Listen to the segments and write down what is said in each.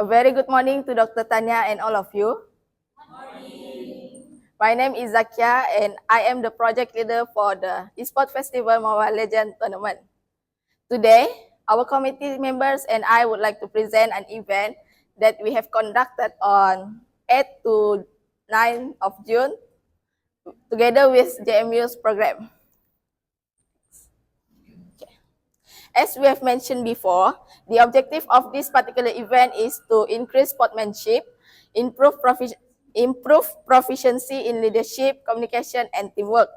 A very good morning to Dr. Tanya and all of you. My name is Zakia and I am the project leader for the Esport Festival Mobile Legends Tournament. Today, our committee members and I would like to present an event that we have conducted on 8 to 9 of June together with JMU's program. As we have mentioned before, the objective of this particular event is to increase sportsmanship, improve proficiency in leadership, communication, and teamwork.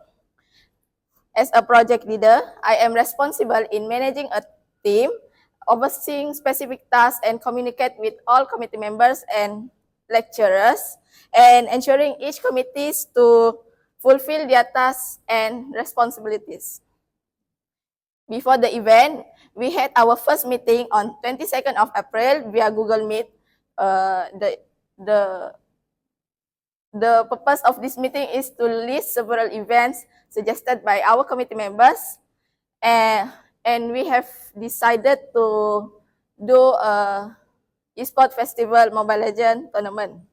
As a project leader, I am responsible in managing a team, overseeing specific tasks, and communicate with all committee members and lecturers, and ensuring each committee to fulfill their tasks and responsibilities. Before the event, we had our first meeting on 22nd of April via Google Meet. The purpose of this meeting is to list several events suggested by our committee members, and we have decided to do a Esport Festival Mobile Legends tournament.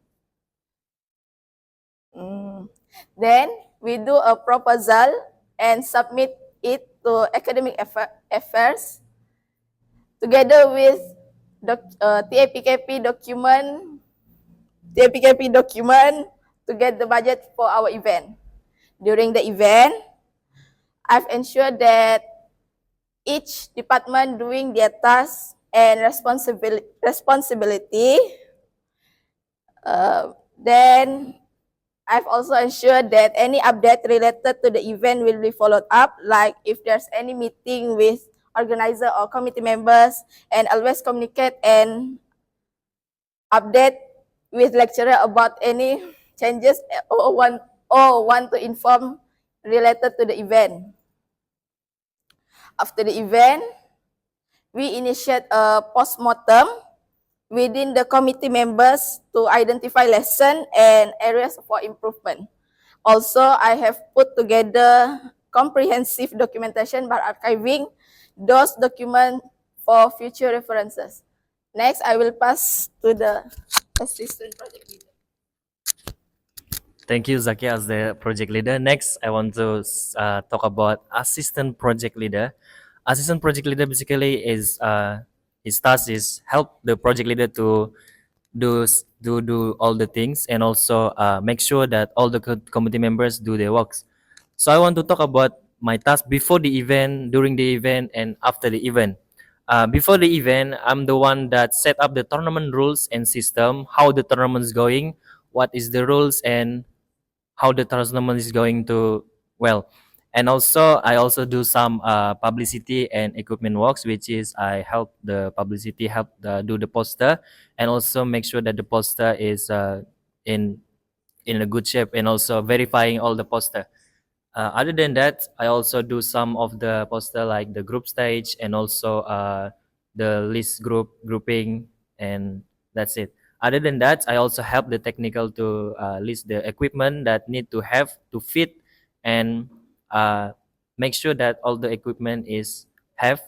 Then we do a proposal and submit it to academic affairs together with TAPKP document to get the budget for our event. During the event, I've ensured that each department doing their tasks and responsibility. Then I've also ensured that any update related to the event will be followed up, like if there's any meeting with organizer or committee members, and always communicate and update with lecturer about any changes or want to inform related to the event. After the event, we initiate a postmortem within the committee members to identify lessons and areas for improvement. Also, I have put together comprehensive documentation by archiving those documents for future references. Next, I will pass to the assistant project leader. Thank you, Zaki, as the project leader. Next, I want to talk about assistant project leader. Assistant project leader basically is his task is help the project leader to do all the things and also make sure that all the committee members do their works. So I want to talk about my task before the event, during the event, and after the event. Before the event, I'm the one that set up the tournament rules and system, how the tournament is going, what is the rules, and how the tournament is going to well. And also I also do some publicity and equipment works, which is I help the publicity, do the poster, and also make sure that the poster is in a good shape, and also verifying all the poster. Other than that, I also do some of the poster like the group stage and also the list grouping, and that's it. Other than that, I also help the technical to list the equipment that need to have to fit, and make sure that all the equipment is have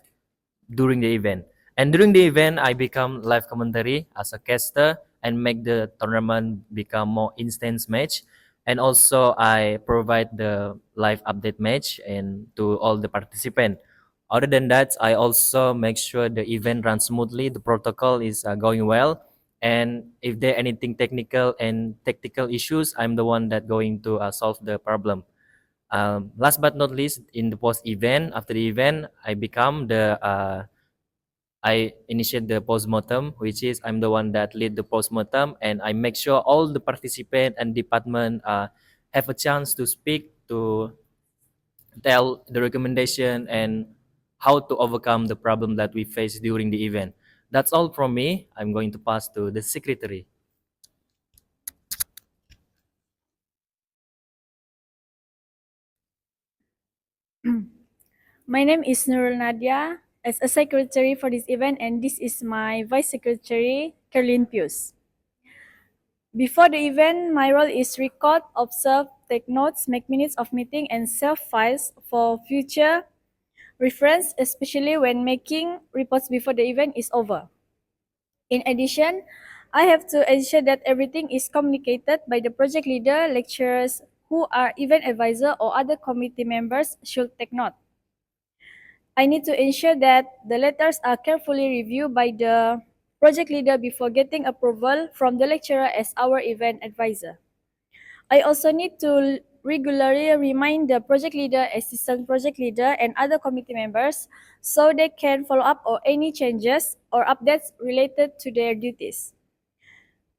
during the event. And during the event, I become live commentary as a caster and make the tournament become more instant match. And also I provide the live update match and to all the participants. Other than that, I also make sure the event runs smoothly, the protocol is going well, and if there anything technical and tactical issues, I'm the one that going to solve the problem. Last but not least, in the post event, after the event, I initiate the postmortem, which is I'm the one that lead the postmortem, and I make sure all the participant and department have a chance to speak, to tell the recommendation and how to overcome the problem that we face during the event. That's all from me. I'm going to pass to the secretary. My name is Nurul Nadia as a secretary for this event, and this is my vice secretary, Caroline Pius. Before the event, my role is record, observe, take notes, make minutes of meeting, and save files for future reference, especially when making reports before the event is over. In addition, I have to ensure that everything is communicated by the project leader, lecturers who are event advisor or other committee members should take note. I need to ensure that the letters are carefully reviewed by the project leader before getting approval from the lecturer as our event advisor. I also need to regularly remind the project leader, assistant project leader, and other committee members so they can follow up on any changes or updates related to their duties.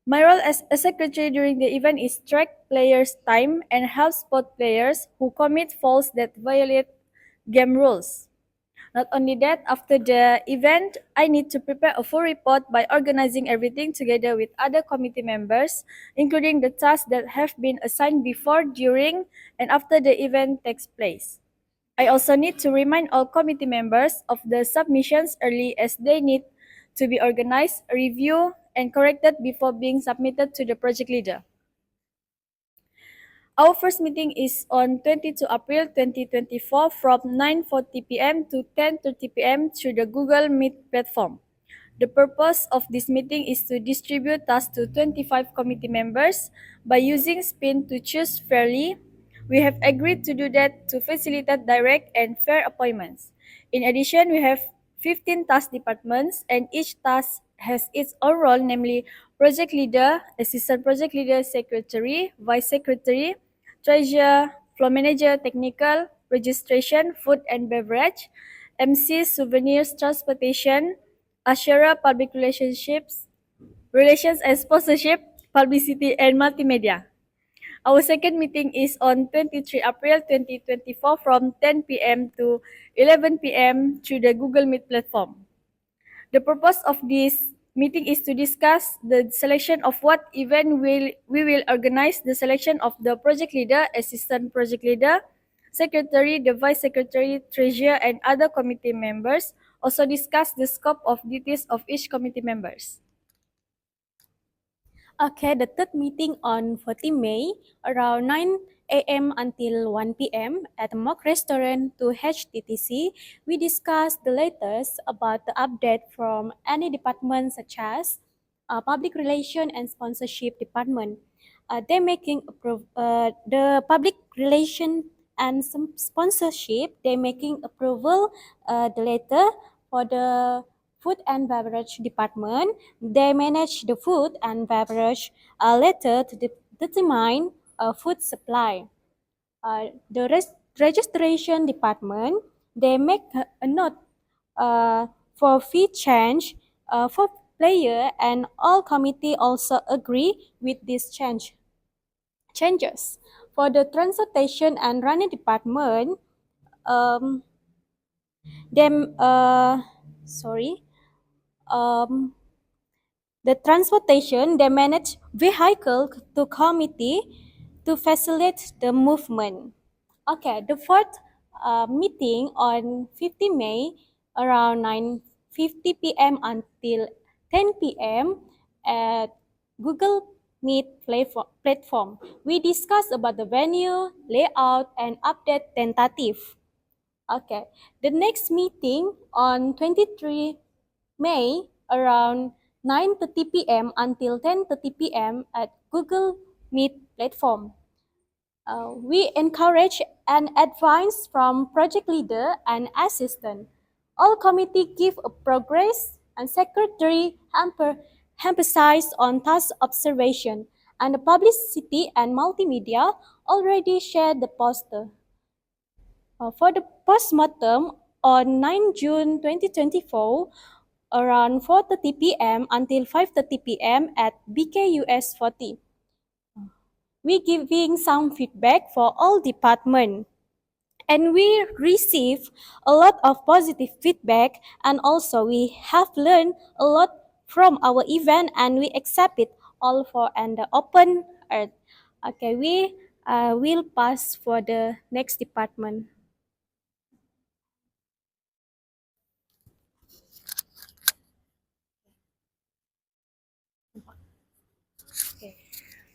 My role as a secretary during the event is track players' time and help spot players who commit faults that violate game rules. Not only that, after the event, I need to prepare a full report by organizing everything together with other committee members, including the tasks that have been assigned before, during, and after the event takes place. I also need to remind all committee members of the submissions early as they need to be organized, reviewed, and corrected before being submitted to the project leader. Our first meeting is on 22 April 2024 from 9:40 p.m. to 10:30 p.m. through the Google Meet platform. The purpose of this meeting is to distribute tasks to 25 committee members by using spin to choose fairly. We have agreed to do that to facilitate direct and fair appointments. In addition, we have 15 task departments and each task has its own role, namely project leader, assistant project leader, secretary, vice secretary, treasurer, floor manager, technical, registration, food and beverage, MC, souvenirs, transportation, Ashera Public Relations and Sponsorship, Publicity and Multimedia. Our second meeting is on 23 April 2024 from 10 p.m. to 11 p.m. through the Google Meet platform. The purpose of this meeting is to discuss the selection of what event we will organize, the selection of the project leader, assistant project leader, secretary, the vice secretary, treasurer, and other committee members. Also discuss the scope of duties of each committee members. Okay, the third meeting on 14 May around 9 a.m. until 1 p.m. at the Mock Restaurant to HTTC, we discussed the latest about the update from any department such as Public Relation and Sponsorship Department. They're making the Public Relation and some sponsorship, they're making approval the letter for the Food and Beverage Department. They manage the food and beverage later to determine food supply. The registration department, they make a note for fee change for player, and all committee also agree with this changes. For the transportation and running department, um, them sorry the transportation, they manage vehicle to committee to facilitate the movement. Okay, the fourth meeting on 15 May around 9:50 p.m. until 10 p.m. at Google Meet platform. We discussed about the venue, layout, and update tentative. Okay, the next meeting on 23 May around 9:30 p.m. until 10:30 p.m. at Google Meet platform. We encourage an advice from project leader and assistant. All committee give a progress and secretary emphasize on task observation, and the publicity and multimedia already shared the poster. For the postmortem on 9 June 2024, around 4:30 p.m. until 5:30 p.m. at BKUS 40. We giving some feedback for all department, and we receive a lot of positive feedback, and also we have learned a lot from our event, and we accept it all for and the open earth. Okay, we will pass for the next department.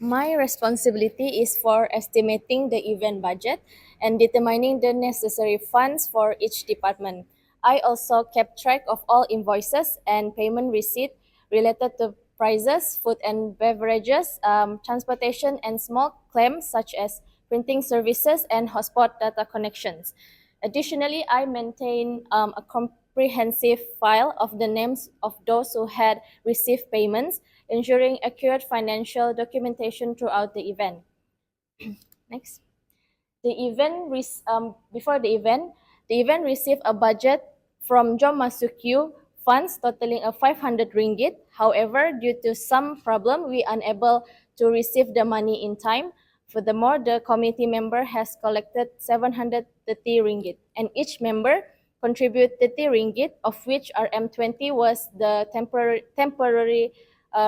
My responsibility is for estimating the event budget and determining the necessary funds for each department. I also kept track of all invoices and payment receipt related to prizes, food and beverages, transportation, and small claims such as printing services and hotspot data connections. Additionally, I maintain a comprehensive file of the names of those who had received payments, ensuring accurate financial documentation throughout the event. Next. Before the event received a budget from Jom Masuk You funds totaling a 500 ringgit. However, due to some problem, we unable to receive the money in time. Furthermore, the committee member has collected 730 ringgit, and each member contribute 30 ringgit, of which RM20 was the temporary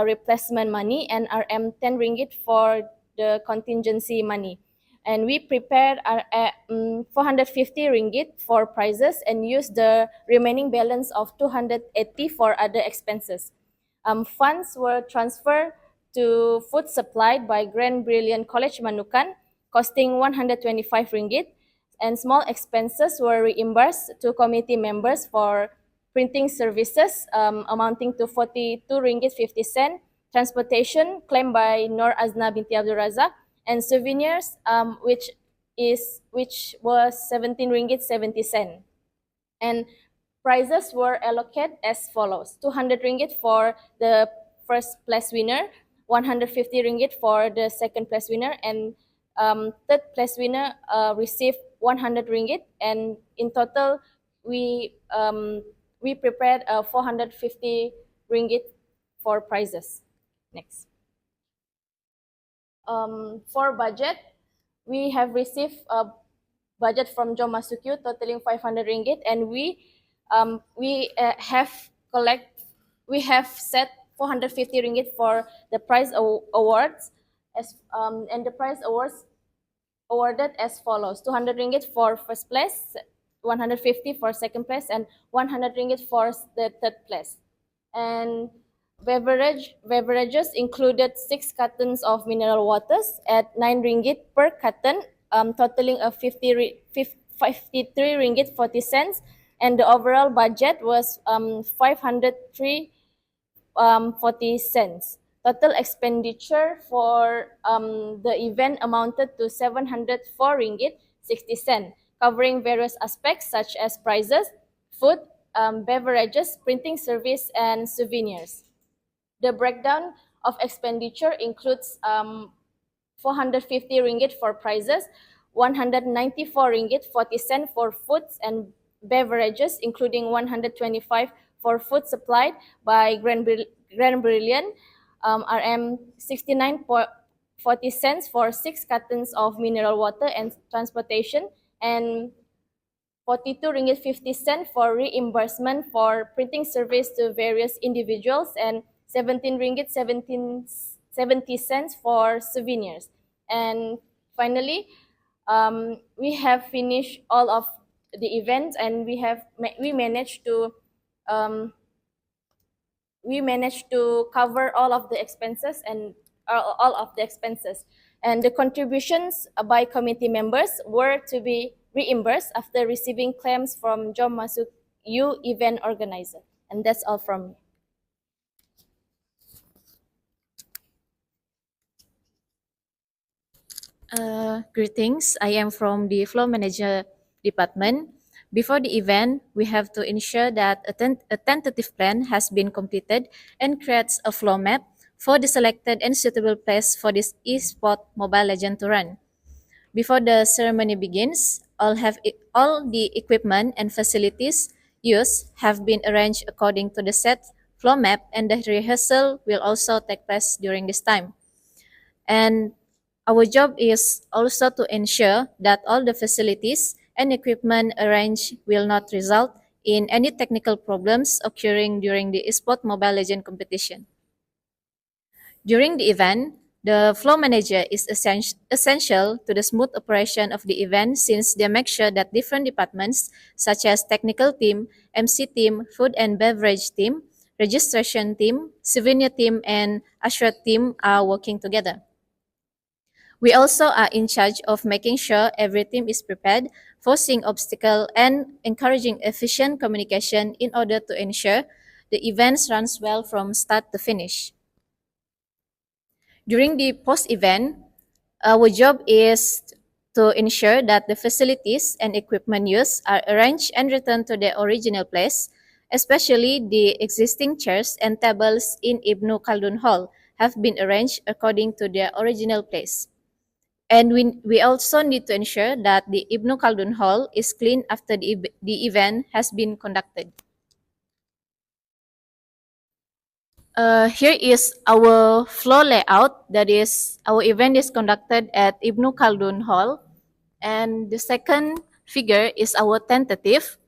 replacement money, and RM10 ringgit for the contingency money. And we prepared our 450 ringgit for prizes and used the remaining balance of 280 for other expenses. Funds were transferred to food supplied by Grand Brilliant College Manukan, costing 125 ringgit, and small expenses were reimbursed to committee members for printing services amounting to 42 ringgit 50 cent, transportation claimed by Nur Azna binti Abdul Razak, and souvenirs, which was 17 ringgit 70 cent. And prizes were allocated as follows: 200 ringgit for the first place winner, 150 ringgit for the second place winner, and third place winner received 100 ringgit. And in total, we prepared 450 ringgit for prizes. Next. For budget, we have received a budget from Jom Masuk You totaling 500 ringgit, and we have set 450 ringgit for the prize awards, and the prize awards awarded as follows: 200 ringgit for first place, 150 for second place, and 100 ringgit for the third place. And beverages included 6 cartons of mineral waters at 9 ringgit per carton, totaling a 53 ringgit 40 cents, and the overall budget was 503 40 cents. Total expenditure for the event amounted to 704 ringgit 60 cents, covering various aspects such as prizes, food, beverages, printing service, and souvenirs. The breakdown of expenditure includes 450 ringgit for prizes, 194 ringgit 40 cent for foods and beverages, including 125 for food supplied by Grand Brilliant, RM 69.40 cents for 6 cartons of mineral water and transportation, and 42 ringgit 50 cent for reimbursement for printing service to various individuals, and 17 ringgit 70 cents for souvenirs. And finally, we have finished all of the events, and we managed to cover all of the expenses and the contributions by committee members were to be reimbursed after receiving claims from Jom Masuk You event organizer. And that's all from me. Greetings, I am from the Flow Manager Department. Before the event, we have to ensure that a tentative plan has been completed and creates a flow map for the selected and suitable place for this Esport Mobile Legend to run. Before the ceremony begins, all the equipment and facilities used have been arranged according to the set flow map, and the rehearsal will also take place during this time. And our job is also to ensure that all the facilities and equipment arranged will not result in any technical problems occurring during the Esport Mobile Legend competition. During the event, the flow manager is essential to the smooth operation of the event, since they make sure that different departments such as technical team, MC team, food and beverage team, registration team, souvenir team, and usher team are working together. We also are in charge of making sure every team is prepared, forcing obstacles, and encouraging efficient communication in order to ensure the events runs well from start to finish. During the post-event, our job is to ensure that the facilities and equipment used are arranged and returned to their original place, especially the existing chairs and tables in Ibnu Khaldun Hall have been arranged according to their original place. And we also need to ensure that the Ibnu Khaldun Hall is clean after the event has been conducted. Here is our floor layout. That is, our event is conducted at Ibnu Khaldun Hall. And the second figure is our tentative.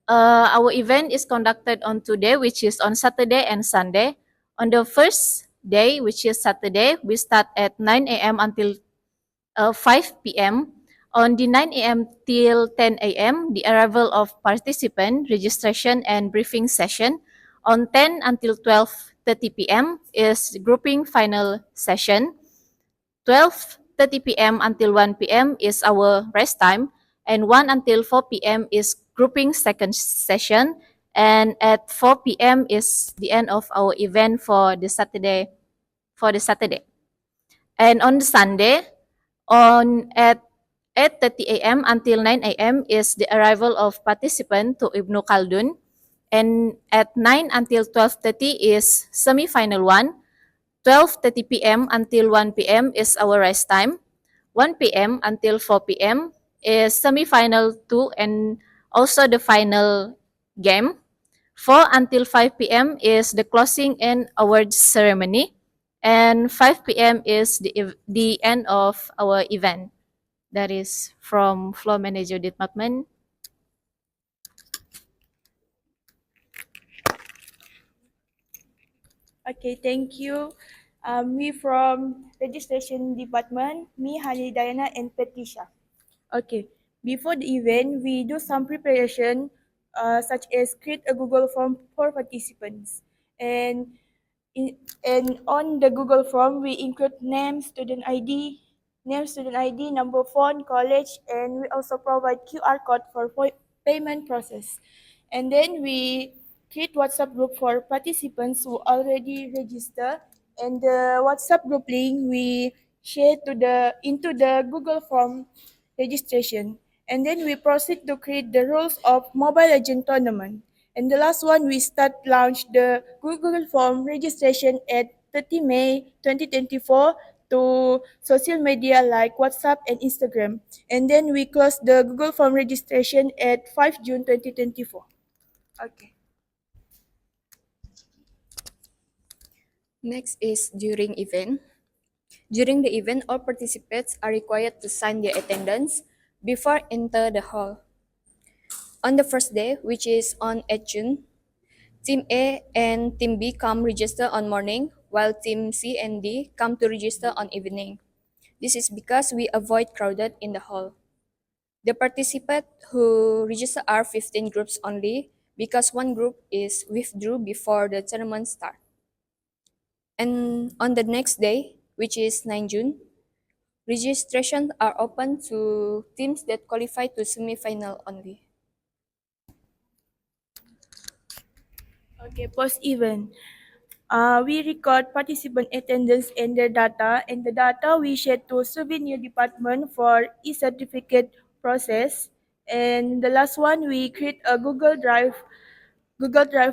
Our event is conducted on today, which is on Saturday and Sunday. On the first day, which is Saturday, we start at 9 a.m. until 5 p.m. On the 9 a.m. till 10 a.m., the arrival of participant, registration, and briefing session. On 10 until 12:30 p.m. is grouping final session. 12:30 p.m. until 1 p.m. is our rest time, and 1 until 4 p.m. is grouping second session, and at 4 p.m. is the end of our event for the Saturday. And on the Sunday, on at 8:30 a.m. until 9 a.m. is the arrival of participant to Ibnu Khaldun, and at 9 until 12:30 is semi-final one. 12:30 p.m. until 1 p.m. is our rest time. 1 p.m. until 4 p.m. is semi-final 2 and also the final game. 4 until 5 p.m. is the closing and awards ceremony. And 5 p.m. is the end of our event. That is from Floor Manager Department. Okay, thank you. Me from registration department, me, Hani Diana, and Patricia. Okay, before the event, we do some preparation, such as create a Google form for participants. And and on the Google form, we include name, student ID, number phone, college, and we also provide QR code for payment process. And then we create WhatsApp group for participants who already register. And the WhatsApp group link we share into the Google form registration. And then we proceed to create the rules of Mobile Legend tournament. And the last one, we start launch the Google Form registration at 30 May 2024 to social media like WhatsApp and Instagram. And then we close the Google Form registration at 5 June 2024. Okay. Next is during event. During the event, all participants are required to sign their attendance before enter the hall. On the first day, which is on 8 June, Team A and Team B come register on morning, while Team C and D come to register on evening. This is because we avoid crowded in the hall. The participants who register are 15 groups only because one group is withdrew before the tournament start. And on the next day, which is 9 June, registrations are open to teams that qualify to semi-final only. Okay, post event. We record participant attendance and their data, and the data we share to souvenir department for e-certificate process. And the last one, we create a Google Drive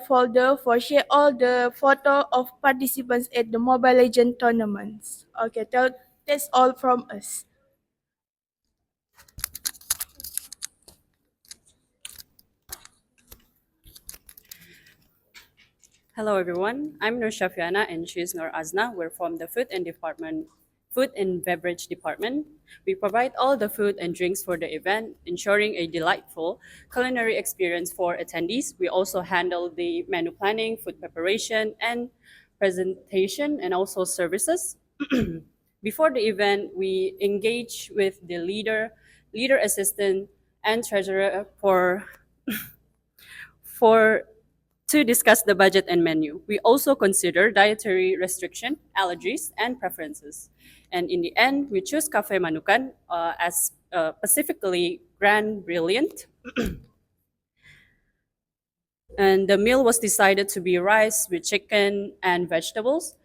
folder for share all the photo of participants at the Mobile Legend tournaments. Okay, that's all from us. Hello everyone, I'm Nur Shafiana and she's Nur Azna. We're from the Food and Beverage Department. We provide all the food and drinks for the event, ensuring a delightful culinary experience for attendees. We also handle the menu planning, food preparation, and presentation, and also services. Before the event, we engage with the leader assistant, and treasurer for to discuss the budget and menu. We also consider dietary restriction, allergies, and preferences. And in the end, we choose Cafe Manukan as specifically Grand Brilliant. And the meal was decided to be rice with chicken and vegetables.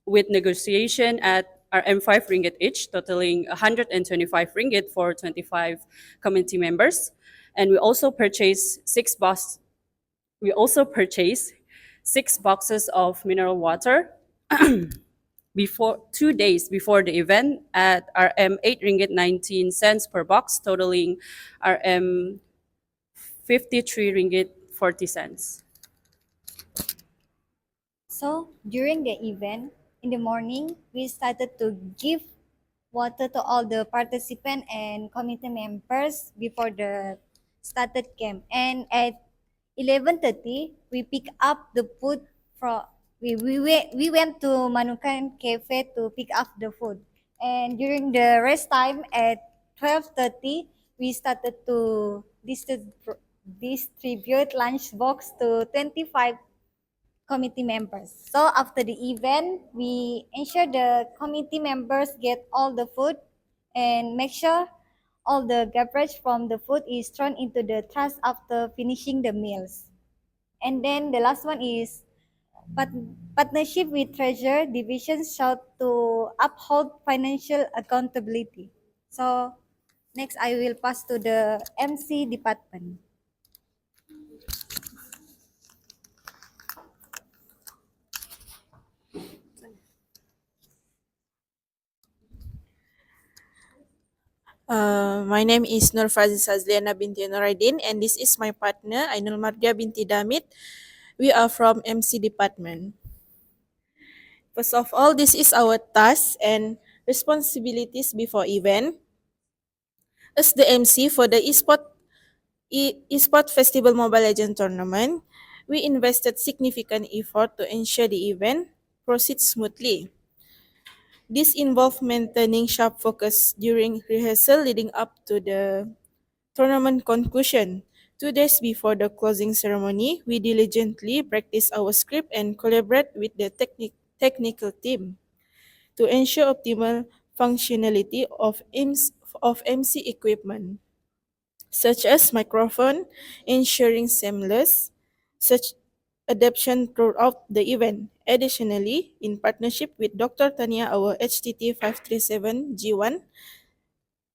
with negotiation at RM5 ringgit each, totaling 125 ringgit for 25 committee members. And we also purchased 6 boxes of mineral water before 2 days before the event at RM 8 ringgit 19 cents per box, totaling RM 53 ringgit 40 cents. So during the event, in the morning, we started to give water to all the participants and committee members before the started camp. And at 11:30, we pick up the food from we went to Manukan Cafe to pick up the food. And during the rest time at 12:30, we started to distribute lunch box to 25 committee members. So after the event, we ensure the committee members get all the food and make sure all the garbage from the food is thrown into the trash after finishing the meals. And then the last one is partnership with treasure division sought to uphold financial accountability. So next I will pass to the MC department. My name is Nur Fazis Azliana binti Nuradin, and this is my partner Ainul Mardia binti Damit. We are from MC department. First of all, this is our task and responsibilities before event. As the MC for the Esport Festival Mobile Legends Tournament, we invested significant effort to ensure the event proceeds smoothly. This involved maintaining sharp focus during rehearsal leading up to the tournament conclusion. 2 days before the closing ceremony, we diligently practice our script and collaborate with the technical team to ensure optimal functionality of MC equipment, such as microphone, ensuring seamless such adaptation throughout the event. Additionally, in partnership with Dr. Tania, our HTT 537G1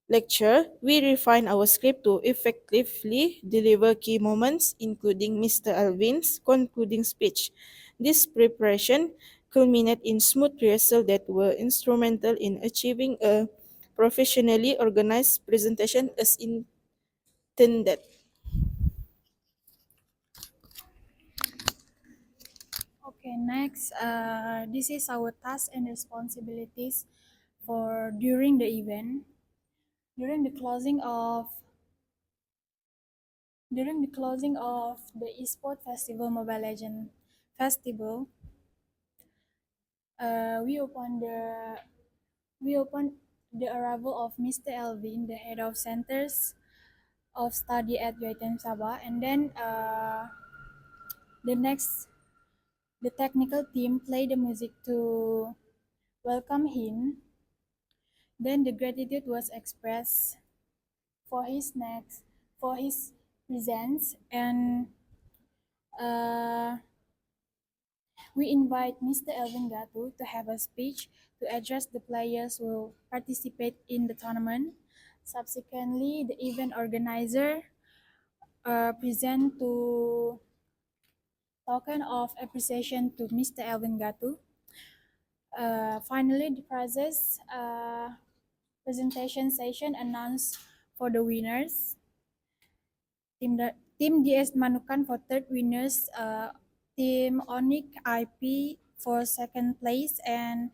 lecture, we refine our script to effectively deliver key moments, including Mr. Alvin's concluding speech. This preparation culminated in smooth rehearsal that were instrumental in achieving a professionally organized presentation as intended. Okay, next, this is our tasks and responsibilities for during the event. During the closing of the Esport Festival Mobile Legend Festival, we opened the arrival of Mr. Elvin, the head of centers of study at UiTM Sabah, and then the next the technical team played the music to welcome him. Then the gratitude was expressed for his presence, and we invite Mr. Elvin Gatu to have a speech to address the players who participate in the tournament. Subsequently, the event organizer present to token of appreciation to Mr. Elvin Gatu. Finally, the prizes presentation session announced for the winners. Team DS Manukan for third winners, Team Onyx IP for second place, and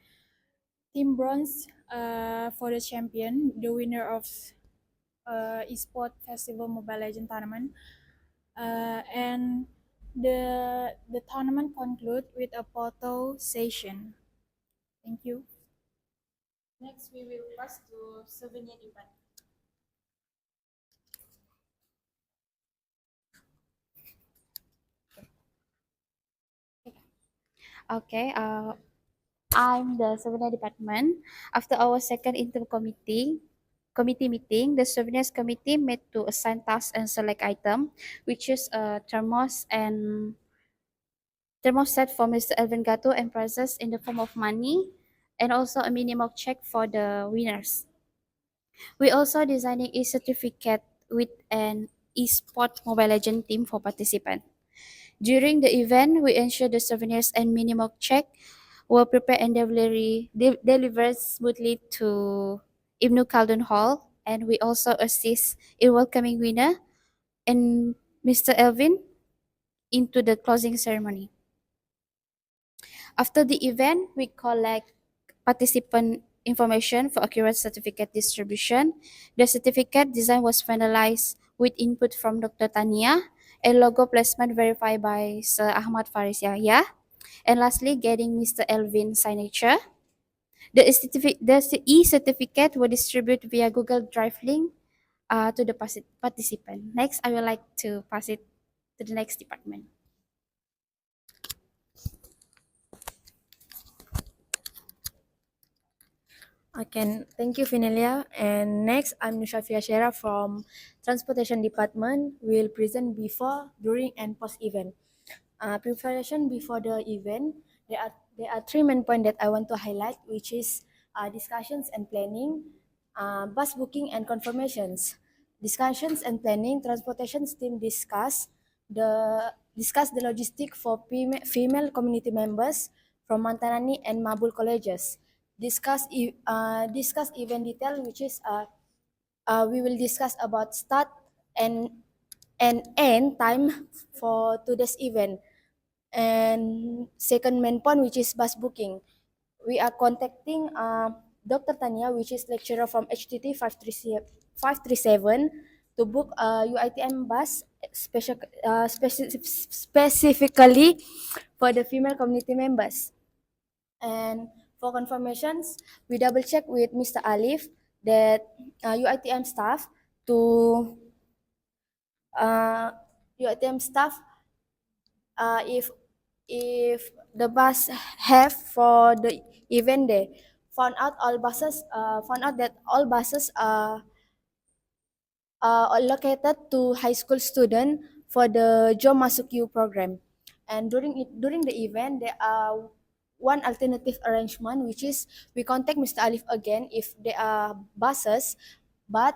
Team Bronze for the champion, the winner of Esport Festival Mobile Legend Tournament. And the tournament conclude with a photo session. Thank you. Next, we will pass to souvenir department. Okay, I'm the souvenir department. After our second committee meeting, the souvenirs committee met to assign tasks and select item, which is a thermos and thermostat for Mr. Elvin Gato and prizes in the form of money, and also a minimum check for the winners. We also designing a certificate with an Esport Mobile Legend team for participants. During the event, we ensure the souvenirs and minimum check were prepared and delivered smoothly to Ibnu Khaldun Hall, and we also assist in welcoming winner and Mr. Elvin into the closing ceremony. After the event, we collect participant information for accurate certificate distribution. The certificate design was finalized with input from Dr. Tania, a logo placement verified by Sir Ahmad Faris Yahya, and lastly, getting Mr. Elvin's signature. The e-certificate will distribute via Google Drive link to the participant. Next, I would like to pass it to the next department. Okay, thank you, Finelia. And next, I'm Nushafia Shera from Transportation Department. Will present before, during, and post event. Preparation before the event. There are three main points that I want to highlight, which is discussions and planning, bus booking and confirmations. Discussions and planning. Transportation team discuss the logistic for female community members from Mantanani and Mabul colleges. Discuss event detail, which is we will discuss about start and end time for today's event. And second main point, which is bus booking. We are contacting Dr. Tanya, which is lecturer from HTT 537, to book a UITM bus specifically for the female community members. And for confirmations, we double check with Mr. Alif that UITM staff to UITM staff if the bus have for the event day found out that all buses are allocated to high school student for the Jom Masuk You program. And during the event, there are one alternative arrangement, which is we contact Mr. Alif again if there are buses, but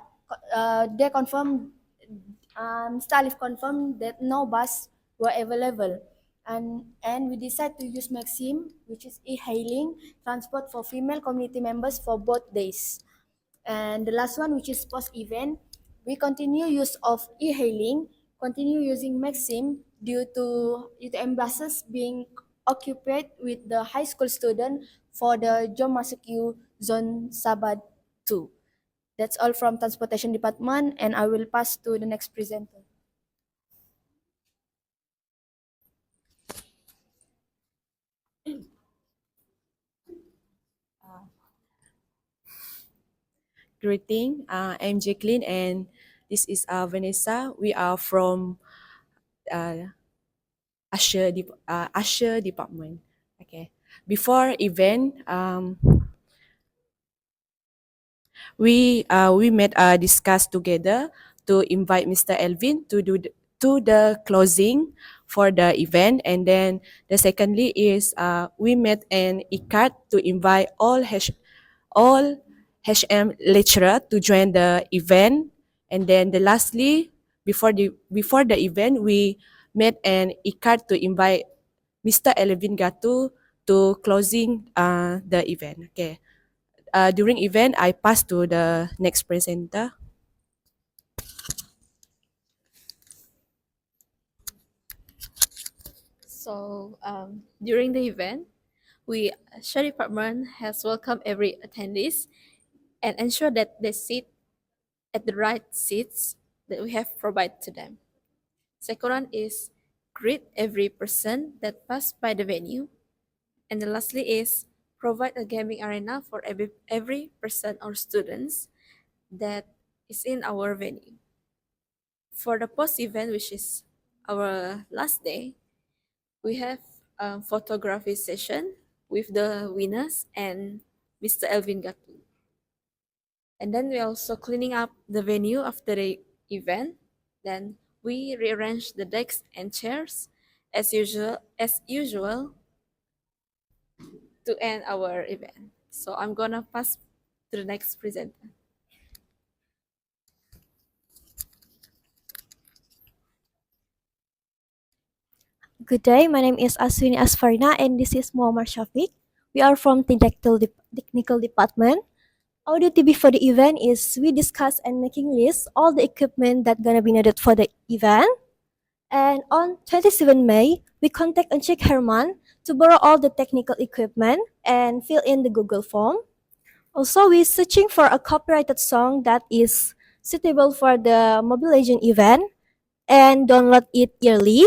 they confirm Mr. Alif confirmed that no bus were available. And we decide to use Maxim, which is e-hailing transport for female community members for both days. And the last one, which is post-event, we continue use of e-hailing, continue using Maxim due to UTM buses being occupied with the high school student for the Jom Masuk You Zone Sabad 2. That's all from Transportation Department, and I will pass to the next presenter. Greeting, I'm Jacqueline, and this is Vanessa. We are from Usher department. Okay. Before event, we met discuss together to invite Mr. Elvin to to the closing for the event, and then the secondly is we met an e-card to invite all HM lecturer to join the event, and then the lastly before the event we made an e-card to invite Mr. Elvin Gatu to closing the event. Okay. During event, I pass to the next presenter. So during the event, we Share department has welcomed every attendees and ensure that they sit at the right seats that we have provided to them. Second one is greet every person that passed by the venue. And the lastly is provide a gaming arena for every person or students that is in our venue. For the post event, which is our last day, we have a photography session with the winners and Mr. Elvin Gatu. And then we also cleaning up the venue after the event. Then we rearrange the decks and chairs as usual to end our event. So I'm gonna pass to the next presenter. Good day, my name is Aswini Asfarina and this is Muammar Shafiq. We are from Technical Department. Our duty before the event is we discuss and making lists all the equipment that gonna be needed for the event. And on 27 May, we contact and check Herman to borrow all the technical equipment and fill in the Google form. Also, we're searching for a copyrighted song that is suitable for the Mobile Legend event and download it yearly.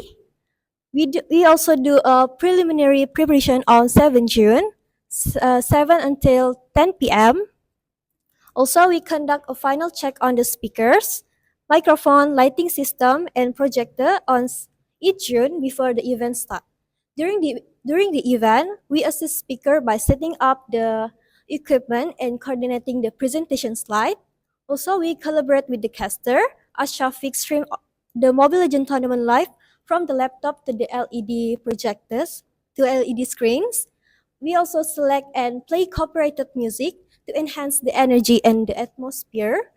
We also do a preliminary preparation on 7 June, 7 until 10 p.m. Also, we conduct a final check on the speakers, microphone, lighting system, and projector on each June before the event starts. During the event, we assist speaker by setting up the equipment and coordinating the presentation slide. Also, we collaborate with the caster as Shafiq stream the Mobile Legend tournament live from the laptop to the LED projectors to LED screens. We also select and play copyrighted music to enhance the energy and the atmosphere.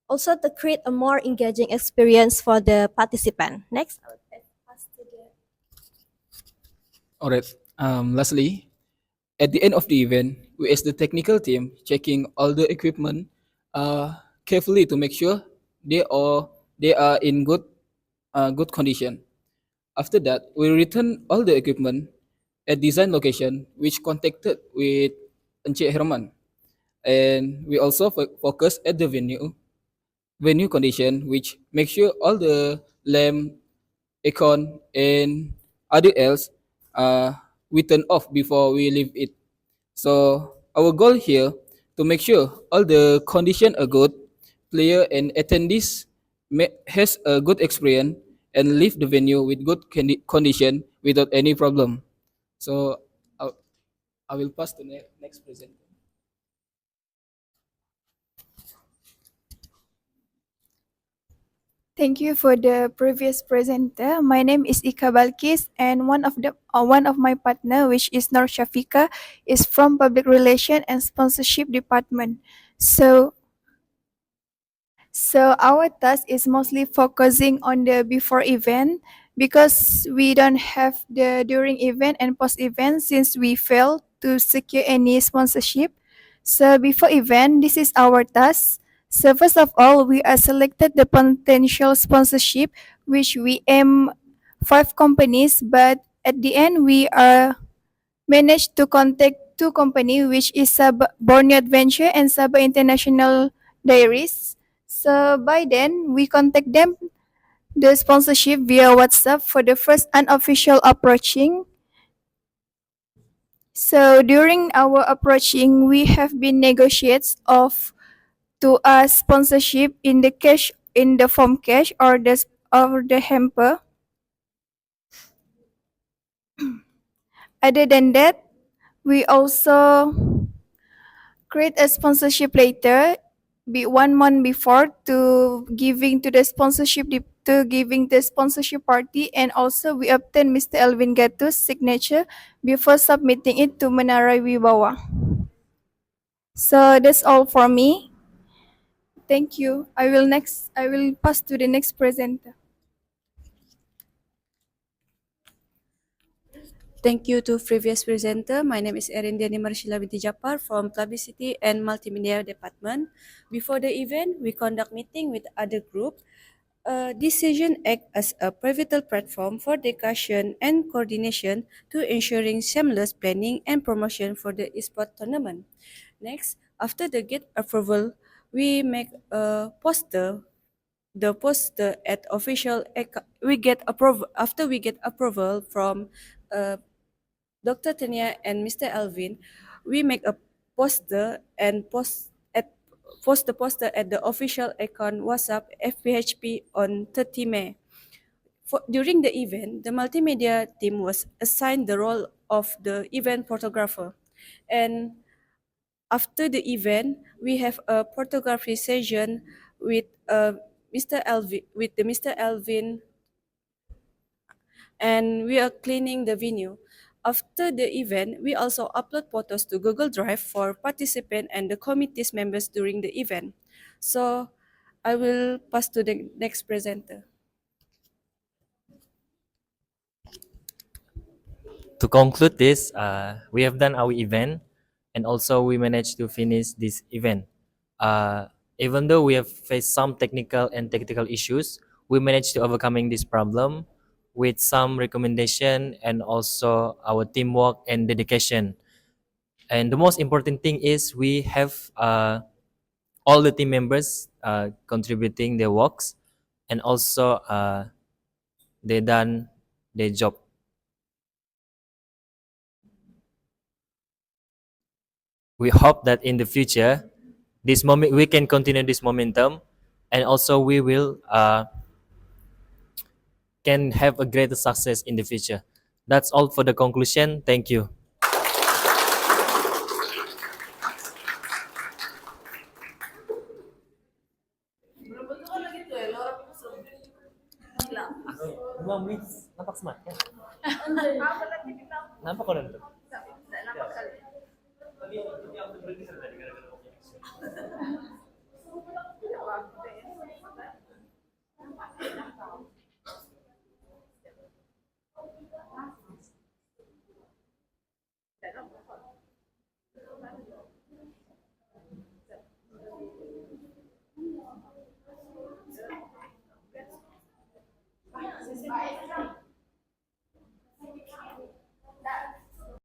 Also to create a more engaging experience for the participant. Next, I would pass to the Alright. Lastly, at the end of the event, we as the technical team checking all the equipment carefully to make sure they are in good condition. After that, we return all the equipment at design location, which contacted with Encik Herman, and we also focus at the venue condition, which make sure all the lamp, icon, and other else we turn off before we leave it. So our goal here to make sure all the condition are good, player and attendees has a good experience and leave the venue with good condition without any problem. So I will pass to next presenter. Thank you for the previous presenter. My name is Ika Balkis, and one of my partner, which is Nur Shafika, is from Public Relation and Sponsorship Department. So our task is mostly focusing on the before event because we don't have the during event and post event since we failed to secure any sponsorship. So before event, this is our task. So first of all, we are selected the potential sponsorship, which we aim 5 companies, but at the end we are managed to contact 2 companies, which is Borneo Adventure and Sabah International Dairies. So by then, we contact them the sponsorship via WhatsApp for the first unofficial approaching. So during our approaching, we have been negotiates of to us sponsorship in the cash in the form cash or the hamper. Other than that, we also create a sponsorship later be 1 month before to giving the sponsorship party, and also we obtain Mr. Elvin Gatu's signature before submitting it to Menara Wibawa. So that's all for me. Thank you. I will pass to the next presenter. Thank you to previous presenter. My name is Erin Diani Marshila binti Japar from Publicity and Multimedia Department. Before the event, we conduct meeting with other group. This session act as a pivotal platform for discussion and coordination to ensuring seamless planning and promotion for the Esport tournament. Next, after the get approval, we make a poster. The poster at official we get approval after we get approval from Dr. Tania and Mr. Alvin. We make a poster and post the poster at the official account WhatsApp FPHP on 30 May. During the event, the multimedia team was assigned the role of the event photographer. And after the event, we have a photography session with Mr. Alvin and we are cleaning the venue. After the event, we also upload photos to Google Drive for participants and the committee's members during the event. So I will pass to the next presenter. To conclude this, we have done our event, and also we managed to finish this event. Even though we have faced some technical and tactical issues, we managed to overcoming this problem with some recommendation and also our teamwork and dedication. And the most important thing is we have all the team members contributing their works, and also they done their job. We hope that in the future this moment we can continue this momentum, and also we will can have a greater success in the future. That's all for the conclusion. Thank you. Nampak smart kan? Nampak orang tu?